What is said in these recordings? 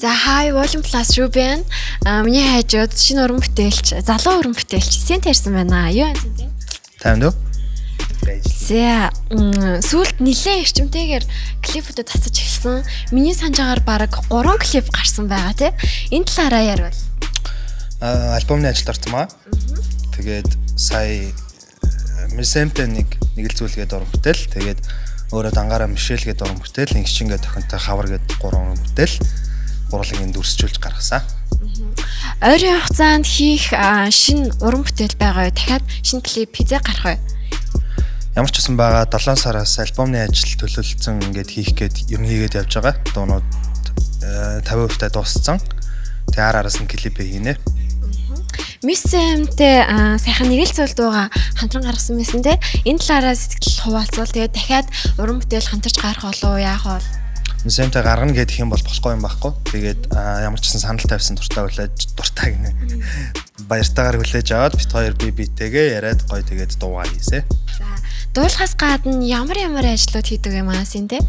За хай Volume Plus шүү байна. Миний хайжууд шинэ уран бүтээлч, залуу уран бүтээлч Сент ярьсан байна. Юу юм Сент? Тайван дөө. За сүүлд нэлээд эрчимтэйгээр клипүүдэд тасаж эхэлсэн. Миний санаж байгаагаар баг 3 клип гарсан байгаа тий. Энэ талаараа ярил. Альбомны ажилд орсон маа. Тэгээд сая Месемтэй нэг л зүйлгээд уран бүтээл. Тэгээд өөрөө дангаараа Мишель гээд уран бүтээл, Ингчингээ тохинтой хавар гээд 3 уран бүтээл. Гурлыг дүрсжүүлж гаргасан. Ойрын хугацаанд хийх шинэ уран бүтээл байгаа юу? Дахиад шинэ клип хизээ гарах юу? Ямар ч үсэн байгаа 7 сараас альбомны ажил төлөвлөсөн ингээд хийх гээд ер нь хийгээд явж байгаа. Дуунууд 50% дууссан. Тэгээ араас нь клипээ хийнэ. Месемтэй сайхан нэг л зүйл дууга хамтран гаргасан байсан те. Энэ талаараа сэтгэл хуваалцвал тэгээ дахиад уран бүтээл хамтарч гарах болов уу яах вэ? Месемтэй гаргана гэдэг юм бол болохгүй юм байхгүй. Тэгээд ямар ч гэсэн санал тавьсан дуртай гинэ. Баяртайгаар хүлээж аваад бит хоёр битэйгээ яриад гоё тэгээд дуугаа хийсэ. За дуулахаас гадна ямар ажлууд хийдэг юм аа син те?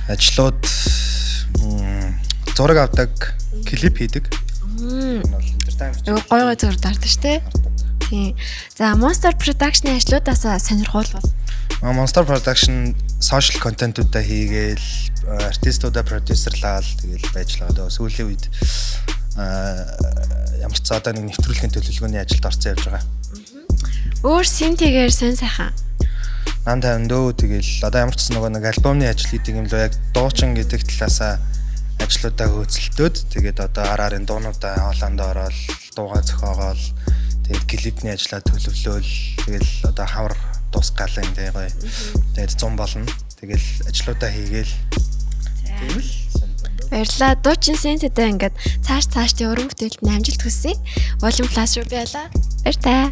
Ажлууд зураг авдаг, клип хийдэг. Гоё зураг дардаж те. Тийм. За Monster Production-ы ажлуудаас сонирхол бол. Monster Production social контентуудаа хийгээл артистуудаа продюсерлаад тэгэл байж л байгаа. Сүүлийн үед ямар ч одоо нэг нэвтрүүлгийн төлөвлөгөөний ажилд орсон явж байгаа. Өөр синтэгээр сайхан. Нам тайван дөө тэгэл одоо ямар ч гэсэн нэг альбомны ажил хийдэг юм л яг дуучин гэдэг талаасаа ажлуудаа хөөцөлтөөд тэгээд одоо арарын дуунуудаа хооланд ороод дуугаа зохиогоол тэгээд клипний ажлаа төлөвлөөл тэгэл одоо хавар дуусгаалаа энэ гоё. Тэгээд 100 болно. Тэгэл ажлуудаа хийгээл. Тэгвэл баярлаа. Дуучин синтэдээ ингээд цааш уран бүтээлд амжилт хүсье. Volume Plus шүү баялаа. Баяр таа.